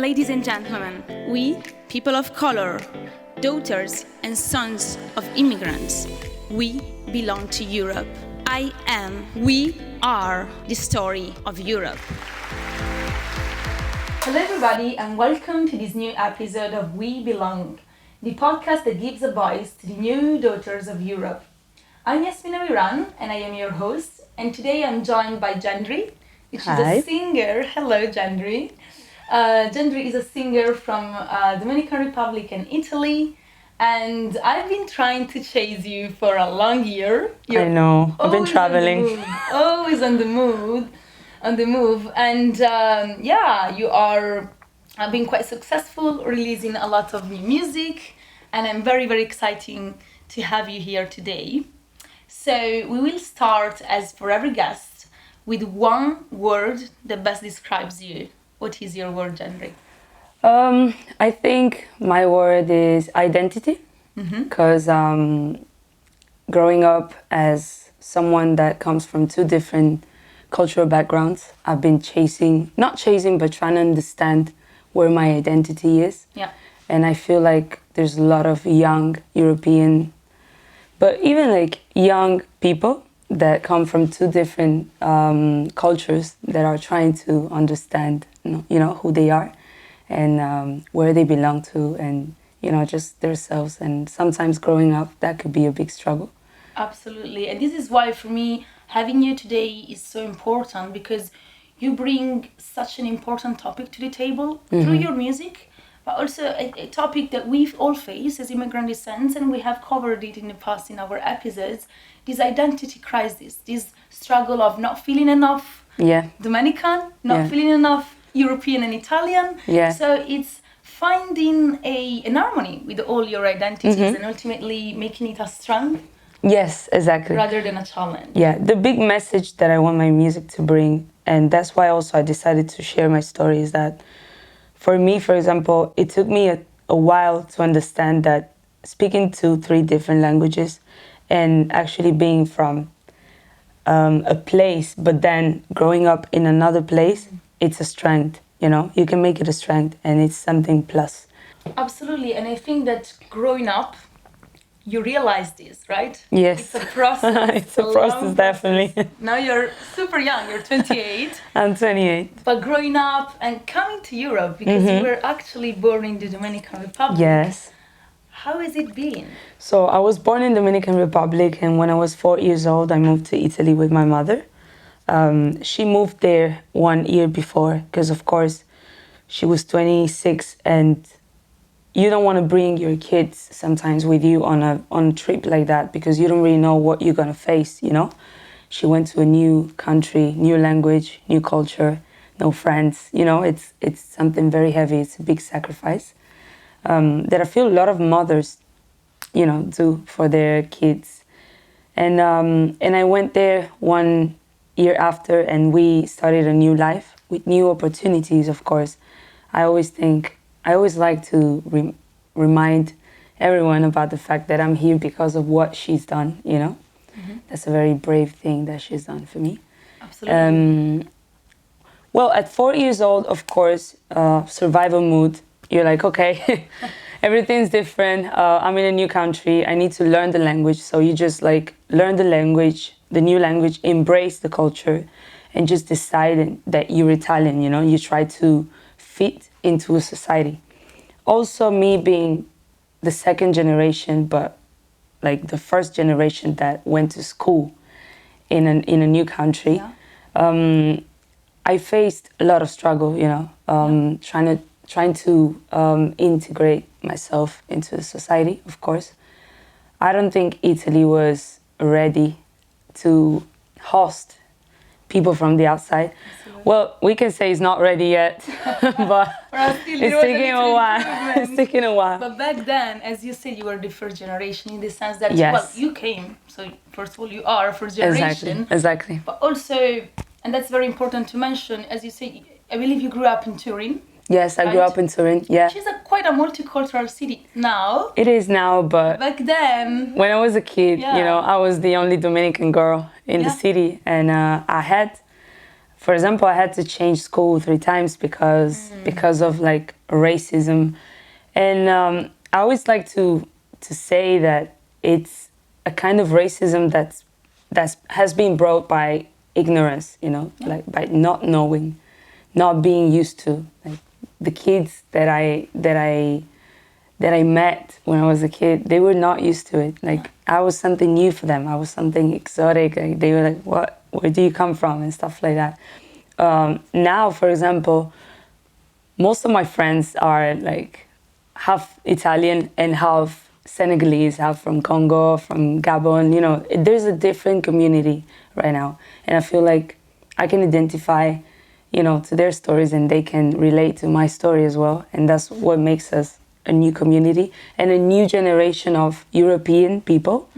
Ladies and gentlemen, we, people of color, daughters and sons of immigrants, we belong to Europe. I am, we are the story of Europe. Hello everybody and welcome to this new episode of We Belong, the podcast that gives a voice to the new daughters of Europe. I'm Yasmina Viran and I am your host, and today I'm joined by Gendry, which is a singer. Hello Gendry. Gendry is a singer from Dominican Republic and Italy, and I've been trying to chase you for a long year. I know, I've been traveling. Always on the move, and you are been quite successful, releasing a lot of new music, and I'm very, very excited to have you here today. So we will start, as for every guest, with one word that best describes you. What is your word, Gendry? I think my word is identity, because growing up as someone that comes from two different cultural backgrounds, I've been not chasing, but trying to understand where my identity is. Yeah. And I feel like there's a lot of young European, but even like young people that come from two different cultures that are trying to understand, who they are and where they belong to, and just themselves. And sometimes growing up, that could be a big struggle. Absolutely, and this is why for me having you today is so important, because you bring such an important topic to the table through your music, but also a topic that we all face as immigrant descents, and we have covered it in the past in our episodes. This identity crisis, this struggle of not feeling enough Dominican, not feeling enough European and Italian. Yeah. So it's finding an harmony with all your identities and ultimately making it a strength. Yes, exactly. Rather than a challenge. Yeah, the big message that I want my music to bring, and that's why also I decided to share my story, is that for me, for example, it took me a while to understand that speaking 2-3 different languages and actually being from a place, but then growing up in another place, it's a strength, you can make it a strength, and it's something plus. Absolutely, and I think that growing up, you realize this, right? Yes. It's a process. It's a process, definitely. Now you're super young, you're 28. I'm 28. But growing up and coming to Europe, because you were actually born in the Dominican Republic. Yes. How has it been? So I was born in Dominican Republic, and when I was 4 years old, I moved to Italy with my mother. She moved there 1 year before, because of course she was 26, and you don't want to bring your kids sometimes with you on a trip like that, because you don't really know what you're gonna face. She went to a new country, new language, new culture, no friends. It's something very heavy. It's a big sacrifice that I feel a lot of mothers, do for their kids. And I went there 1 year after, and we started a new life with new opportunities. Of course, I always like to remind everyone about the fact that I'm here because of what she's done, That's a very brave thing that she's done for me. Absolutely. Well, at 4 years old, of course, survival mood, you're like, okay, everything's different. I'm in a new country. I need to learn the language. So you just learn the language, the new language, embrace the culture, and just decide that you're Italian, You try to fit into a society. Also, me being the second generation, but the first generation that went to school in a new country, I faced a lot of struggle, trying to integrate myself into the society. Of course, I don't think Italy was ready to host people from the outside. Absolutely. Well, we can say it's not ready yet, but it's taking a while. It's taking a while. But back then, as you said, you were the first generation, in the sense that, you came. So first of all, you are first generation. Exactly. But also, and that's very important to mention, as you say, I believe you grew up in Turin. Yes, I grew up in Turin, Which is quite a multicultural city now. It is now, but back then, when I was a kid, I was the only Dominican girl in the city, and I had for example, I had to change school 3 times because of like racism. And I always like to say that it's a kind of racism that has been brought by ignorance, you know, like by not knowing, not being used to. Like the kids that I met when I was a kid, they were not used to it. Like I was something new for them. I was something exotic. Like, they were like, "What? Where do you come from?" and stuff like that. Now, for example, most of my friends are like half Italian and half Senegalese, half from Congo, from Gabon. You know, there's a different community right now, and I feel like I can identify, you know, to their stories, and they can relate to my story as well. And that's what makes us a new community and a new generation of European people.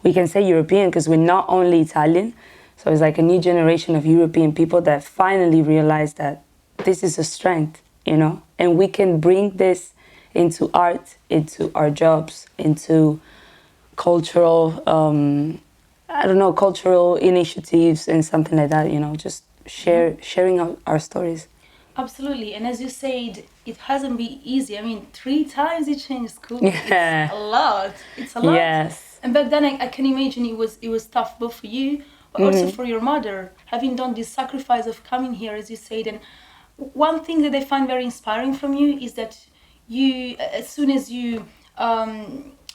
We can say European because we're not only Italian. So it's like a new generation of European people that finally realize that this is a strength, you know, and we can bring this into art, into our jobs, into cultural, cultural initiatives and something like that, you know, just sharing our stories. Absolutely. And as you said, it hasn't been easy. I mean, 3 times you changed school. Yeah. It's a lot. It's a lot. Yes. And back then I can imagine it was tough both for you, but also for your mother, having done this sacrifice of coming here, as you said. And one thing that I find very inspiring from you is that you, as soon as you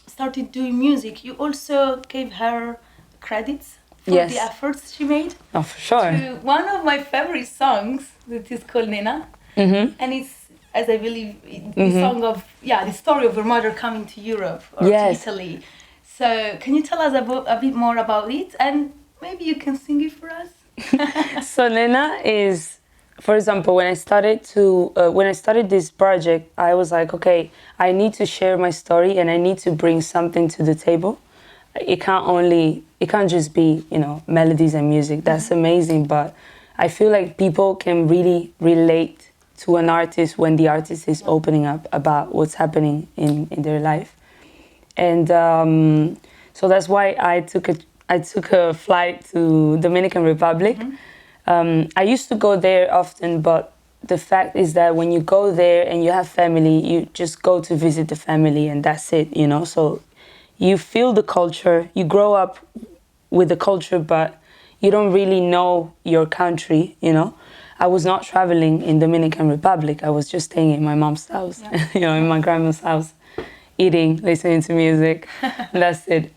started doing music, you also gave her credits for the efforts she made. Oh, for sure. To one of my favorite songs that is called Nena. And it's, as I believe, the song of, the story of your mother coming to Europe or to Italy. So can you tell us a bit more about it? And maybe you can sing it for us? So Nena is, for example, when I started this project, I was like, okay, I need to share my story and I need to bring something to the table. It can't just be, you know, melodies and music. That's amazing, but I feel like people can really relate to an artist when the artist is opening up about what's happening in their life. And so that's why I took a flight to Dominican Republic. I used to go there often, but the fact is that when you go there and you have family, you just go to visit the family and that's it, you know. So you feel the culture, you grow up with the culture, but you don't really know your country, you know. I was not traveling in Dominican Republic. I was just staying in my mom's house, you know, in my grandma's house, eating, listening to music. That's it.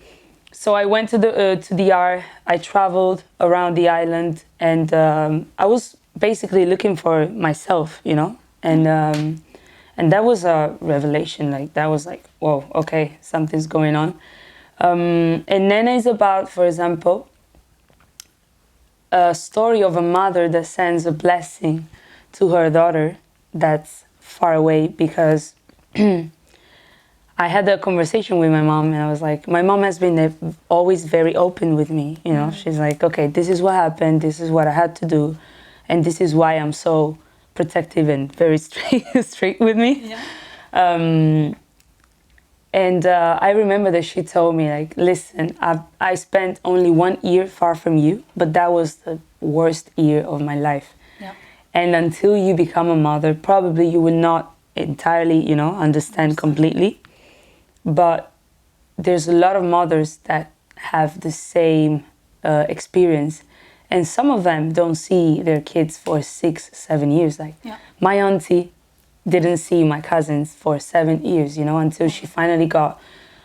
So I went to the DR. I traveled around the island, and I was basically looking for myself, you know, and that was a revelation. Like that was like, whoa, okay, something's going on. And Nena is about, for example, a story of a mother that sends a blessing to her daughter that's far away because I had a conversation with my mom and I was like, my mom has been always very open with me, you know. She's like, okay, this is what happened, this is what I had to do, and this is why I'm so protective and very strict with me. And I remember that she told me, like, listen, I spent only 1 year far from you, but that was the worst year of my life. And until you become a mother, probably you will not entirely, you know, understand completely. But there's a lot of mothers that have the same experience. And some of them don't see their kids for 6-7 years. Like my auntie didn't see my cousins for 7 years, you know, until she finally got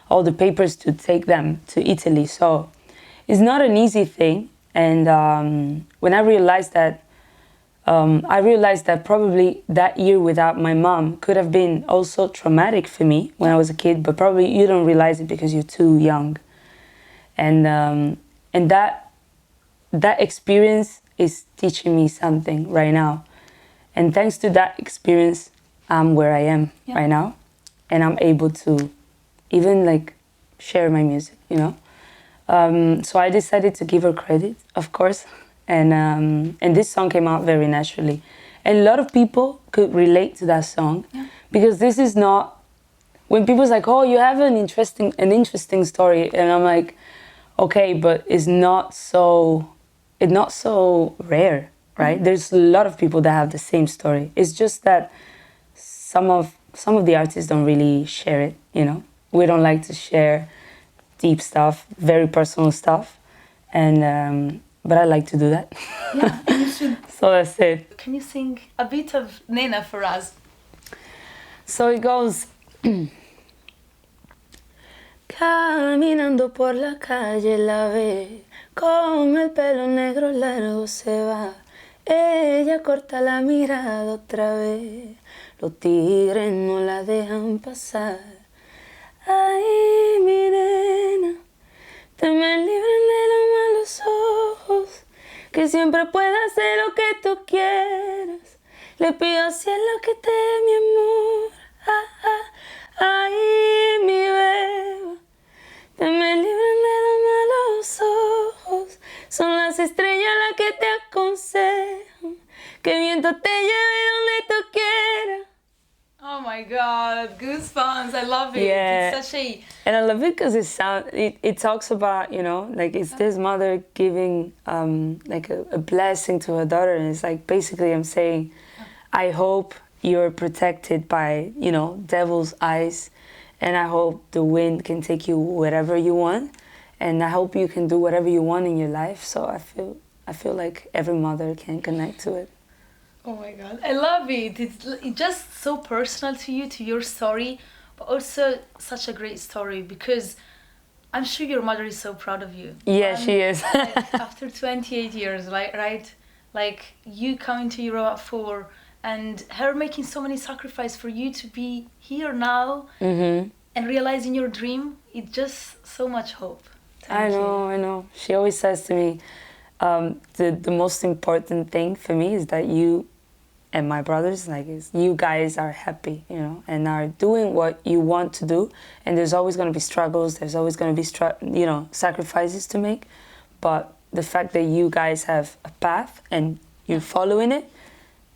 all the papers to take them to Italy. So it's not an easy thing. And when I realized that probably that year without my mom could have been also traumatic for me when I was a kid, but probably you don't realize it because you're too young. And that experience is teaching me something right now. And thanks to that experience, I'm where I am right now. And I'm able to even like share my music, you know. So I decided to give her credit, of course. And this song came out very naturally. And a lot of people could relate to that song because this is not, when people's like, oh, you have an interesting story. And I'm like, okay, but it's not so rare, right? There's a lot of people that have the same story. It's just that some of the artists don't really share it, you know. We don't like to share deep stuff, very personal stuff, and but I like to do that. Yeah, and you should. So that's it. Can you sing a bit of Nena for us? So it goes. Caminando por la calle la ve, con el pelo negro largo se va. Ella corta la mirada otra vez, los tigres no la dejan pasar. Ay, mi nena, te me libren de los malos ojos, que siempre pueda hacer lo que tú quieras. Le pido al cielo que te dé mi amor. Ay, mi beba, te me libren de los malos ojos. Son las estrellas las que te aconsejan, que el viento te lleve donde tú quieras. Oh my God, goosebumps! I love it. Yeah. It's such a. And I love it because it talks about, you know, like it's this mother giving like a blessing to her daughter, and it's like basically I'm saying, I hope you're protected by, you know, devil's eyes, and I hope the wind can take you wherever you want, and I hope you can do whatever you want in your life. So I feel like every mother can connect to it. Oh my God, I love it. It's just so personal to you, to your story, but also such a great story because I'm sure your mother is so proud of you. Yeah, she is. Like, after 28 years, right? Like you coming to Europe at 4 and her making so many sacrifices for you to be here now and realizing your dream, it's just so much hope. Thank you. I know. She always says to me, the most important thing for me is that you and my brothers, like, is you guys are happy, you know, and are doing what you want to do. And there's always going to be struggles. There's always going to be, you know, sacrifices to make. But the fact that you guys have a path and you're following it,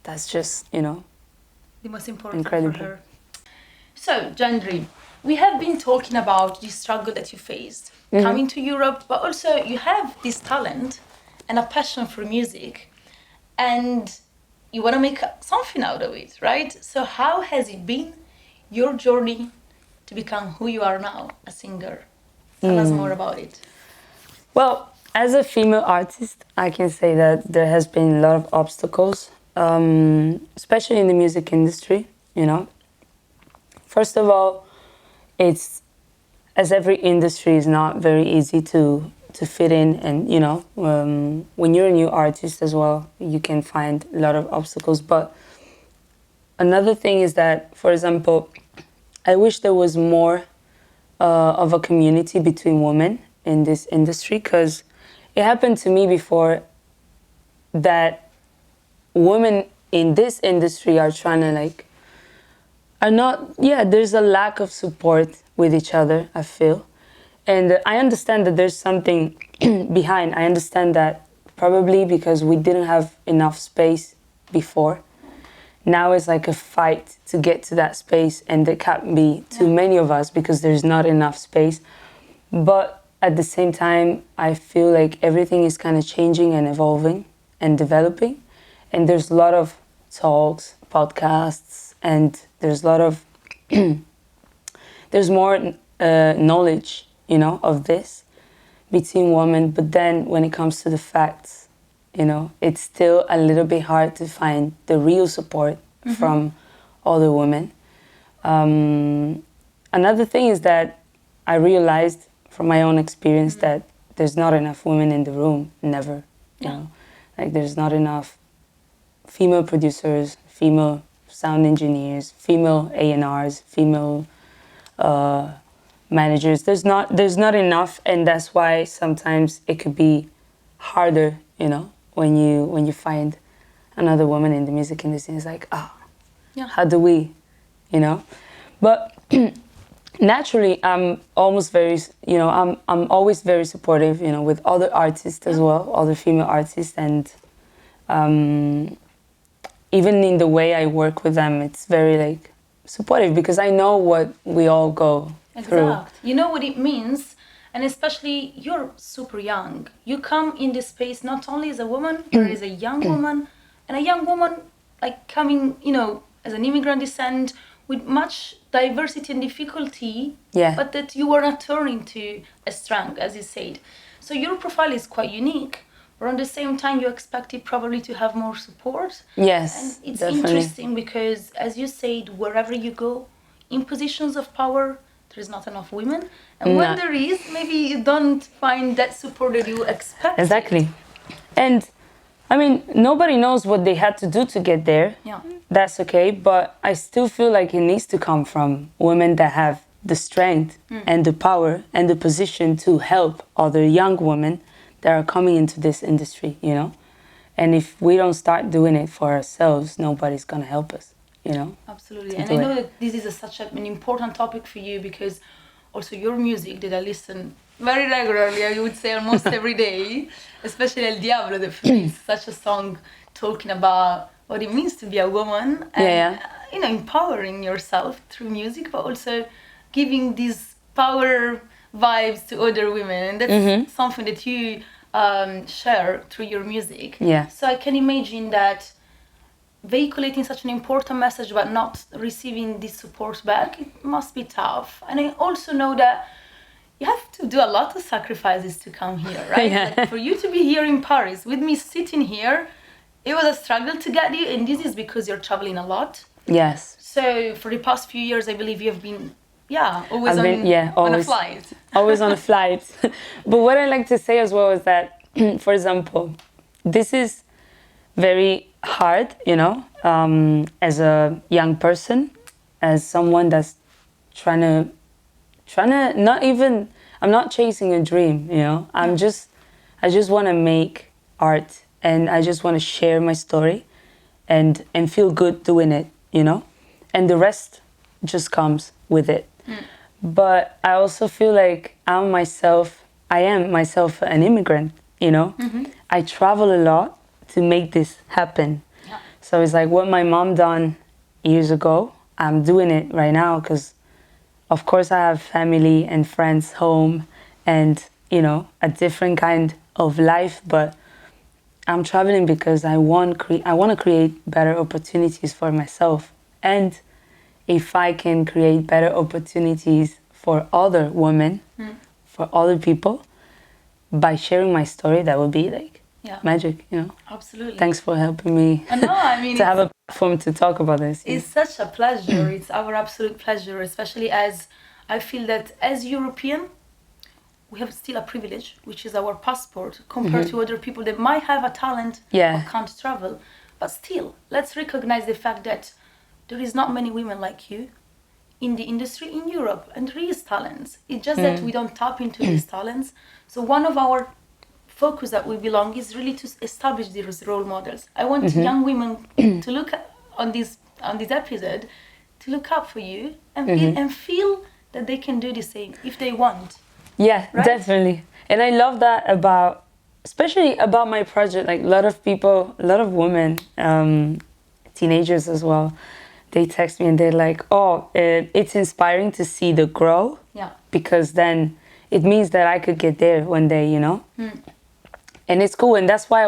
that's just, you know, the most important incredible. For her. So, Jandri, we have been talking about the struggle that you faced coming to Europe, but also you have this talent and a passion for music, and you want to make something out of it, right? So how has it been, your journey to become who you are now, a singer? Tell us more about it. Well, as a female artist, I can say that there has been a lot of obstacles, especially in the music industry, you know. First of all, it's, as every industry is not very easy to fit in, and you know, when you're a new artist as well, you can find a lot of obstacles. But another thing is that, for example, I wish there was more of a community between women in this industry, because it happened to me before that women in this industry are trying to like, are not, yeah, there's a lack of support with each other, I feel. And I understand that there's something behind. I understand that probably because we didn't have enough space before. Now it's like a fight to get to that space, and there can't be too many of us because there's not enough space. But at the same time, I feel like everything is kind of changing and evolving and developing. And there's a lot of talks, podcasts, and there's a lot of, there's more knowledge, you know, of this between women. But then when it comes to the facts, you know, it's still a little bit hard to find the real support from other women. Another thing is that I realized from my own experience that there's not enough women in the room, never, you know. Like there's not enough female producers, female sound engineers, female A&Rs, female managers. There's not enough, and that's why sometimes it could be harder, you know, when you find another woman in the music industry. It's like, how do we, you know? But naturally, I'm almost very, you know, I'm always very supportive, you know, with other artists as well, other female artists, and even in the way I work with them, it's very like supportive because I know what we all go through. Exactly. You know what it means, and especially you're super young. You come in this space not only as a woman, but as a young woman, and a young woman like coming, as an immigrant descent with much diversity and difficulty, but that you were not turning to a strength, as you said. So your profile is quite unique, but at the same time you expected probably to have more support. Yes, and it's definitely interesting because, as you said, wherever you go, in positions of power, there is not enough women. And when there is, maybe you don't find that support that you expect. Exactly. And I mean, nobody knows what they had to do to get there. Yeah. That's okay, but I still feel like it needs to come from women that have the strength and the power and the position to help other young women that are coming into this industry, And if we don't start doing it for ourselves, nobody's gonna help us, Absolutely. And I know that this is such an important topic for you because also your music that I listen very regularly, I would say almost every day, especially El Diablo, that for me is such a song talking about what it means to be a woman and empowering yourself through music, but also giving these power vibes to other women, and that's something that you share through your music. So I can imagine that vehiculating such an important message but not receiving this support back, it must be tough. And I also know that you have to do a lot of sacrifices to come here, right? Like for you to be here in Paris with me sitting here, it was a struggle to get you, and this is because you're traveling a lot. Yes. So for the past few years, I believe you have been, always on a flight. Always on a flight. But what I like to say as well is that, for example, this is very hard, as a young person, as someone that's trying to I'm not chasing a dream, I just want to make art, and I just want to share my story and feel good doing it, and the rest just comes with it. But I also feel like I am myself an immigrant, I travel a lot to make this happen. So it's like what my mom done years ago, I'm doing it right now because of course I have family and friends home and, a different kind of life, but I'm traveling because I want to create better opportunities for myself. And if I can create better opportunities for other women, for other people, by sharing my story, that would be like magic, Absolutely. Thanks for helping me to have a platform to talk about this. It's such a pleasure. It's our absolute pleasure, especially as I feel that as European, we have still a privilege, which is our passport, compared to other people that might have a talent or can't travel. But still, let's recognize the fact that there is not many women like you in the industry in Europe, and there is talents. It's just that we don't tap into these talents. So one of our focus that we belong is really to establish these role models. I want young women to look on this episode, to look up for you and feel that they can do the same if they want. Yeah, right? Definitely. And I love that especially about my project. Like a lot of women, teenagers as well, they text me and they're like, "Oh, it's inspiring to see the growth." Yeah. Because then it means that I could get there one day, And it's cool, and that's why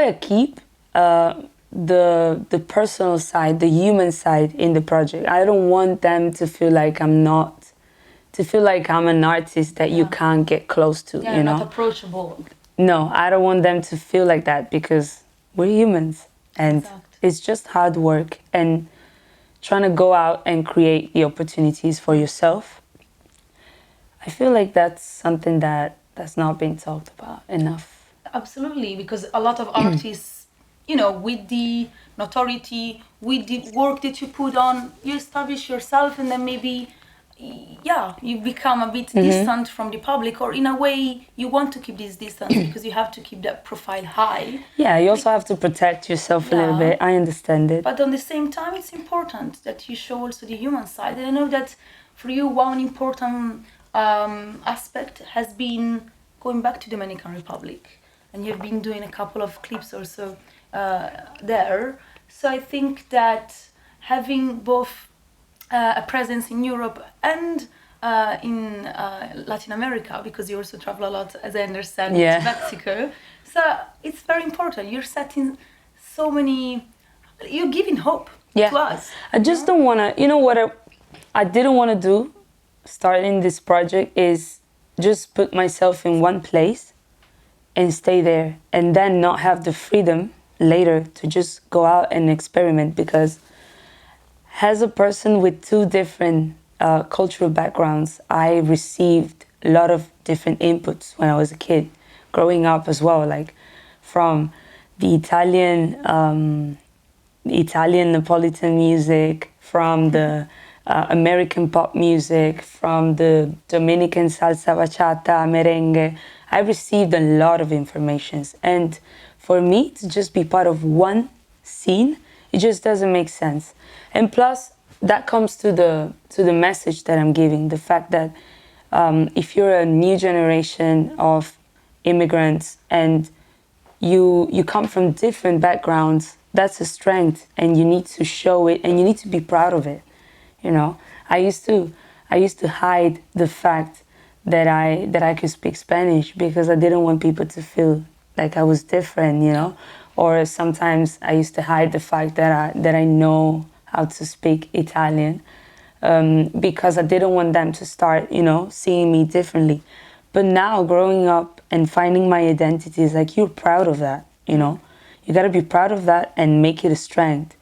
I keep the personal side, the human side in the project. I don't want them to feel like I'm an artist that you can't get close to, not approachable. No, I don't want them to feel like that because we're humans, and it's just hard work and trying to go out and create the opportunities for yourself. I feel like that's something that's not being talked about enough. Absolutely, because a lot of artists, with the notoriety, with the work that you put on, you establish yourself, and then maybe, you become a bit distant from the public, or in a way, you want to keep this distance because you have to keep that profile high. Yeah, you also have to protect yourself a little bit. I understand it. But at the same time, it's important that you show also the human side. And I know that for you, one important aspect has been going back to Dominican Republic, and you've been doing a couple of clips also there. So I think that having both a presence in Europe and in Latin America, because you also travel a lot, as I understand, to Mexico. So it's very important. You're setting so many. You're giving hope Yeah. to us. I just don't want to, you know what I didn't want to do starting this project is just put myself in one place and stay there and then not have the freedom later to just go out and experiment, because as a person with two different cultural backgrounds, I received a lot of different inputs when I was a kid, growing up as well, like from the Italian Neapolitan music, from the American pop music, from the Dominican salsa, bachata, merengue. I received a lot of information, and for me to just be part of one scene, it just doesn't make sense. And plus, that comes to the message that I'm giving, the fact that if you're a new generation of immigrants and you come from different backgrounds, that's a strength, and you need to show it, and you need to be proud of it. You know, I used to hide the fact that I could speak Spanish because I didn't want people to feel like I was different, you know. Or sometimes I used to hide the fact that I know how to speak Italian because I didn't want them to start, you know, seeing me differently. But now, growing up and finding my identity is like, you're proud of that, you know. You got to be proud of that and make it a strength.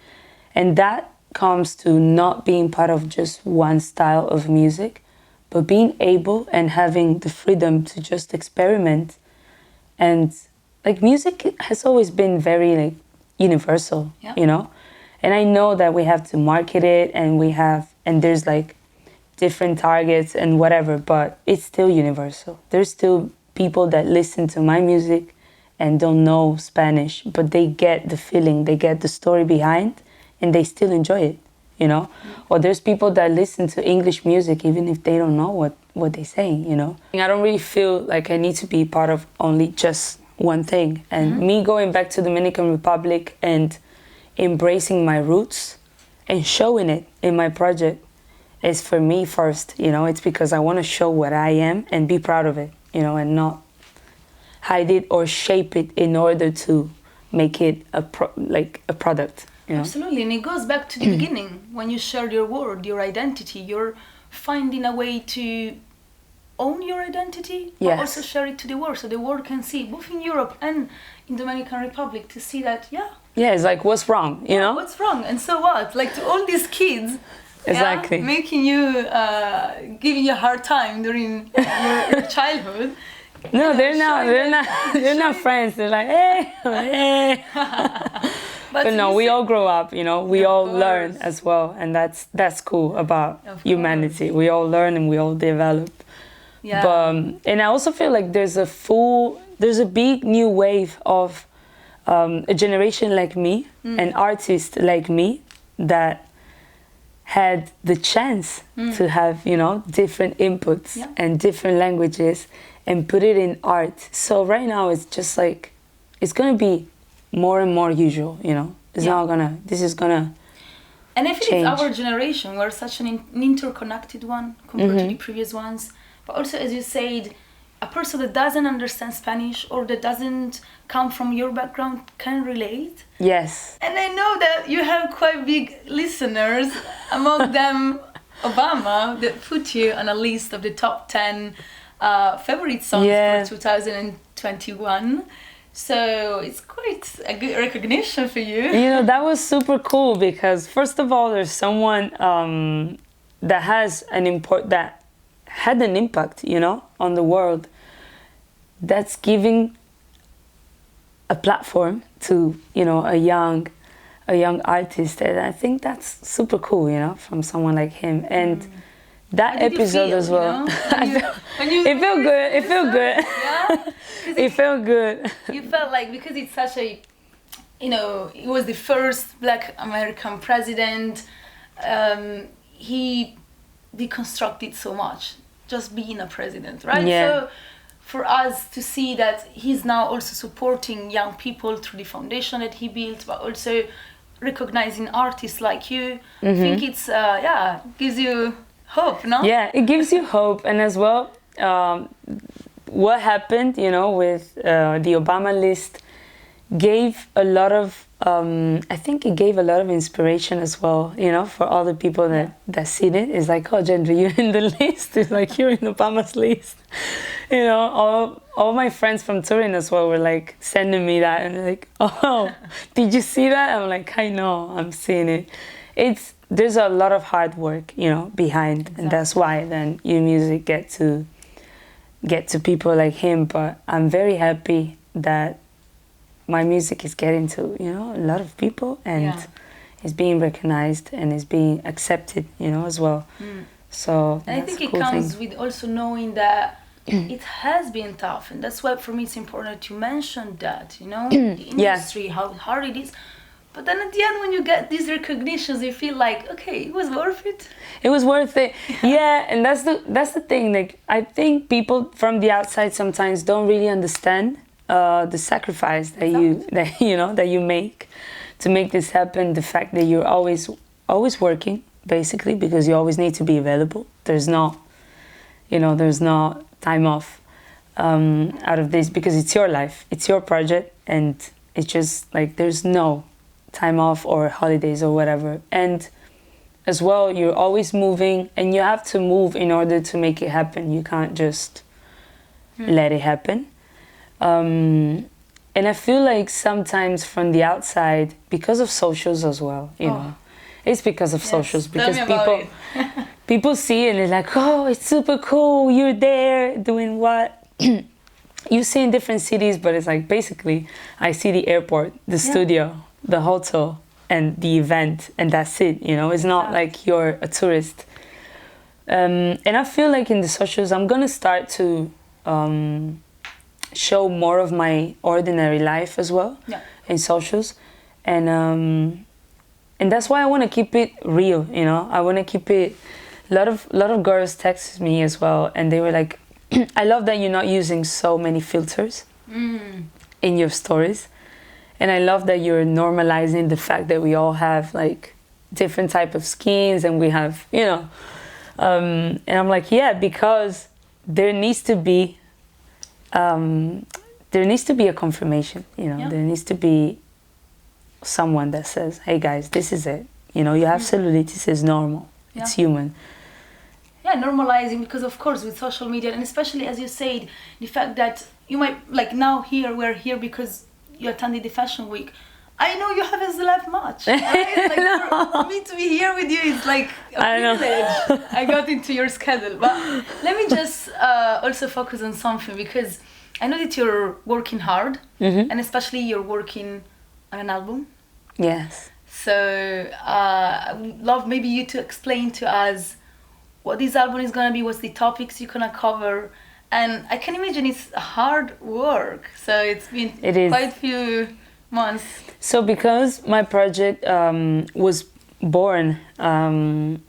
And that comes to not being part of just one style of music, but being able and having the freedom to just experiment. And like, music has always been very like universal, you know. And I know that we have to market it, and there's like different targets and whatever, but it's still universal. There's still people that listen to my music and don't know Spanish, but they get the feeling, they get the story behind, and they still enjoy it, you know? Or there's people that listen to English music even if they don't know what they're saying, you know? I don't really feel like I need to be part of only just one thing. And me going back to Dominican Republic and embracing my roots and showing it in my project is for me first, you know? It's because I want to show what I am and be proud of it, you know, and not hide it or shape it in order to make it a product. You know? Absolutely, and it goes back to the beginning. When you share your word, your identity, you're finding a way to own your identity, but also share it to the world, so the world can see, both in Europe and in Dominican Republic, to see that, it's like, what's wrong, you know? What's wrong, and so what? Like, to all these kids, exactly, making you, giving you a hard time during your childhood. No, they're not friends. They're like, hey. But no, we all grow up, you know. We all learn as well, and that's cool about humanity. We all learn and we all develop. Yeah. But and I also feel like there's a big new wave of a generation like me, an artist like me, that had the chance to have, you know, different inputs and different languages and put it in art. So right now it's just like, it's gonna be more and more usual, you know. This is gonna And I think change. It's our generation. We're such an interconnected one compared to the previous ones. But also, as you said, a person that doesn't understand Spanish or that doesn't come from your background can relate. Yes. And I know that you have quite big listeners, among them Obama, that put you on a list of the top 10 favorite songs for 2021. So it's quite a good recognition for you. You know, that was super cool because, first of all, there's someone that had an impact, you know, on the world, that's giving a platform to, you know, a young artist. And I think that's super cool, you know, from someone like him. And that episode as well. It felt good. It felt good. Yeah? It felt good. You felt like, because it's such a, you know, he was the first Black American president, he deconstructed so much, just being a president, right? Yeah. So for us to see that he's now also supporting young people through the foundation that he built, but also recognizing artists like you, I think it's, gives you hope, no? Yeah, it gives you hope. And as well, what happened, you know, with the Obama list gave a lot of I think it gave a lot of inspiration as well, you know, for all the people that seen it. It's like, oh, Gendry, you're in the list. It's like, you're in Obama's list. You know, all my friends from Turin as well were like sending me that and like, oh, did you see that? I'm like, I know, I'm seeing it. There's a lot of hard work, you know, behind, exactly. And that's why then your music get to people like him. But I'm very happy that my music is getting to, you know, a lot of people, and is being recognized and is being accepted, you know, as well. So and I think it comes with also knowing that it has been tough, and that's why for me it's important to mention that, you know, the industry, how hard it is. But then at the end, when you get these recognitions, you feel like, okay, it was worth it. It was worth it. Yeah, and that's the thing. Like, I think people from the outside sometimes don't really understand the sacrifice that you make to make this happen. The fact that you're always working, basically, because you always need to be available. There's no time off out of this, because it's your life, it's your project, and it's just like there's no time off or holidays or whatever. And as well, you're always moving, and you have to move in order to make it happen. You can't just let it happen. And I feel like sometimes from the outside, because of socials as well, you know, it's because of socials, because people see it and they're like, oh, it's super cool, you're there doing what? You see in different cities, but it's like, basically, I see the airport, the studio, the hotel, and the event, and that's it, you know. It's not like you're a tourist. And I feel like in the socials, I'm gonna start to show more of my ordinary life as well in socials, and that's why I want to keep it real, you know. I want to keep it. A lot of girls texted me as well, and they were like, I love that you're not using so many filters in your stories, and I love that you're normalizing the fact that we all have like different type of skins, and we have, you know, and I'm like, yeah, because there needs to be a confirmation, you know. There needs to be someone that says, hey guys, this is it, you know, you have cellulitis, is normal, it's human. Normalizing, because of course with social media, and especially as you said, the fact that you might, like now we're here because you attended the fashion week. I know you haven't slept much, right? Like for me to be here with you, it's like a privilege. I got into your schedule. But let me just also focus on something, because I know that you're working hard, and especially you're working on an album. Yes. So I would love maybe you to explain to us what this album is gonna be, what's the topics you're gonna cover, and I can imagine it's hard work. So it's been quite a few months. So because my project was born in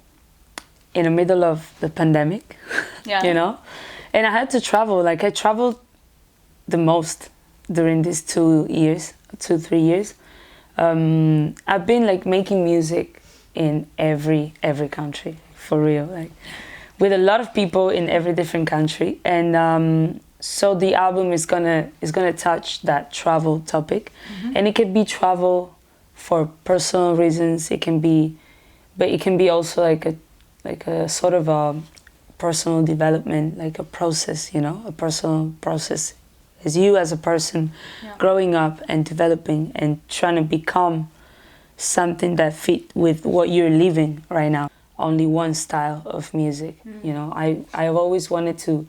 the middle of the pandemic, you know, and I had to travel. Like, I traveled the most during these 3 years. I've been like making music in every country, for real, like with a lot of people in every different country, and so the album is gonna touch that travel topic, and it can be travel for personal reasons. It can be also like a sort of a personal development, like a process, you know, a personal process as you as a person growing up and developing and trying to become something that fit with what you're living right now. Only one style of music, you know. I've always wanted to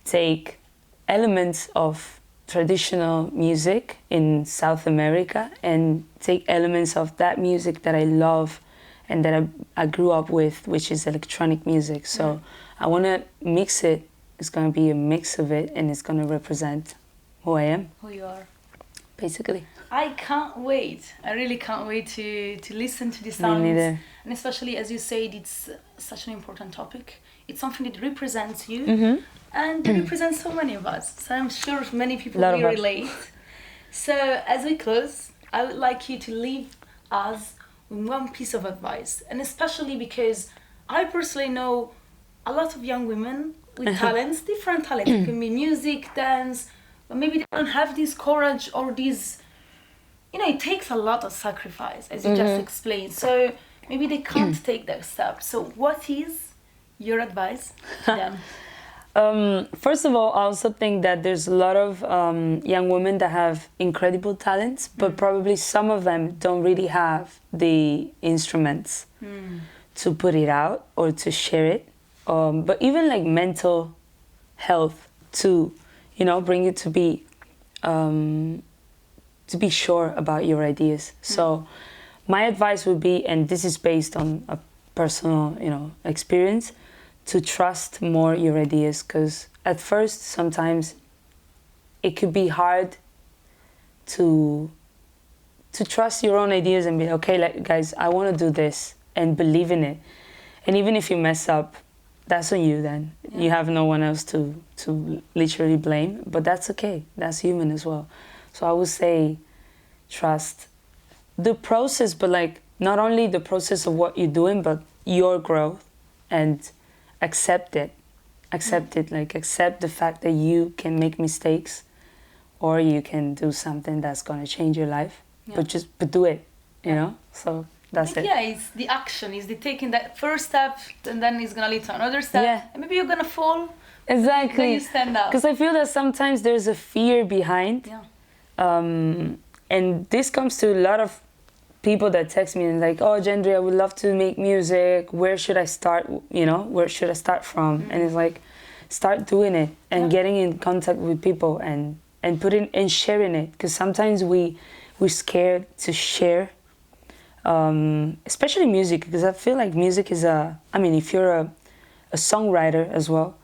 take elements of traditional music in South America and take elements of that music that I love and that I grew up with, which is electronic music. So I want to mix it. It's going to be a mix of it, and it's going to represent who I am. Who you are. Basically. I can't wait. I really can't wait to listen to the sounds. Me neither. And especially, as you said, it's such an important topic. It's something that represents you and represents so many of us. So I'm sure many people will relate. So as we close, I would like you to leave us with one piece of advice. And especially because I personally know a lot of young women with talents, different talents. It can be music, dance, but maybe they don't have this courage or this it takes a lot of sacrifice, as you just explained. So maybe they can't take that step. So what is your advice to them? First of all, I also think that there's a lot of young women that have incredible talents, but probably some of them don't really have the instruments to put it out or to share it. But even like mental health to, bring you to be sure about your ideas. So my advice would be, and this is based on a personal, experience, to trust more your ideas, because at first sometimes it could be hard to trust your own ideas and be okay, like, guys, I want to do this, and believe in it. And even if you mess up, that's on you then. You have no one else to literally blame, but that's okay. That's human as well. So I would say trust the process, but like not only the process of what you're doing, but your growth, and accept it, like accept the fact that you can make mistakes, or you can do something that's going to change your life, but do it, so that's it. Yeah, it's the action, is the taking that first step, and then it's going to lead to another step, and maybe you're going to fall, exactly, then you stand up. Because I feel that sometimes there's a fear behind, and this comes to a lot of people that text me and like, oh, Gendry, I would love to make music. Where should I start? Where should I start from? And it's like, start doing it and getting in contact with people and putting and sharing it. Because sometimes we're scared to share, especially music. Because I feel like music is if you're a songwriter as well,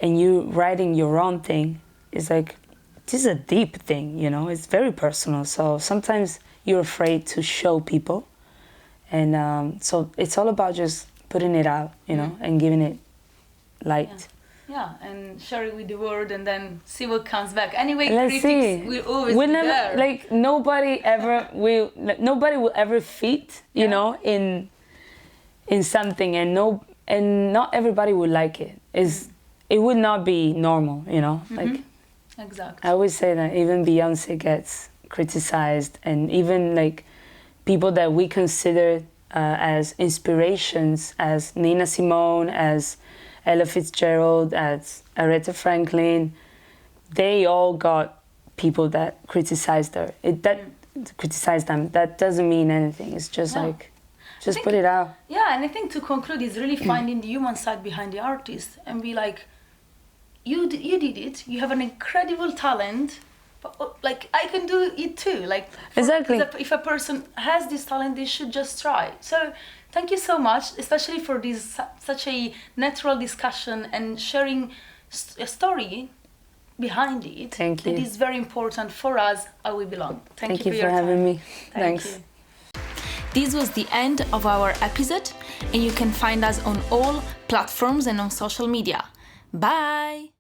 and you writing your own thing, it's like, this is a deep thing. It's very personal. So sometimes you're afraid to show people, and so it's all about just putting it out, and giving it light. Yeah, and share it with the world, and then see what comes back. Anyway, let's critics see. will always be there. Like nobody will ever fit, in something, and not everybody would like it. It would not be normal, like. Exactly. I always say that even Beyonce gets criticized, and even like people that we consider as inspirations, as Nina Simone, as Ella Fitzgerald, as Aretha Franklin, they all got people that criticized her. Criticized them. That doesn't mean anything. It's just put it out. Yeah, and I think to conclude is really finding the human side behind the artist and be like, you did it. You have an incredible talent. But, like, I can do it too. Like, exactly. If a person has this talent, they should just try. So thank you so much, especially for this such a natural discussion and sharing a story behind it. Thank you. It is very important for us, how we belong. Thank you for having me. Thanks. You. This was the end of our episode, and you can find us on all platforms and on social media. Bye!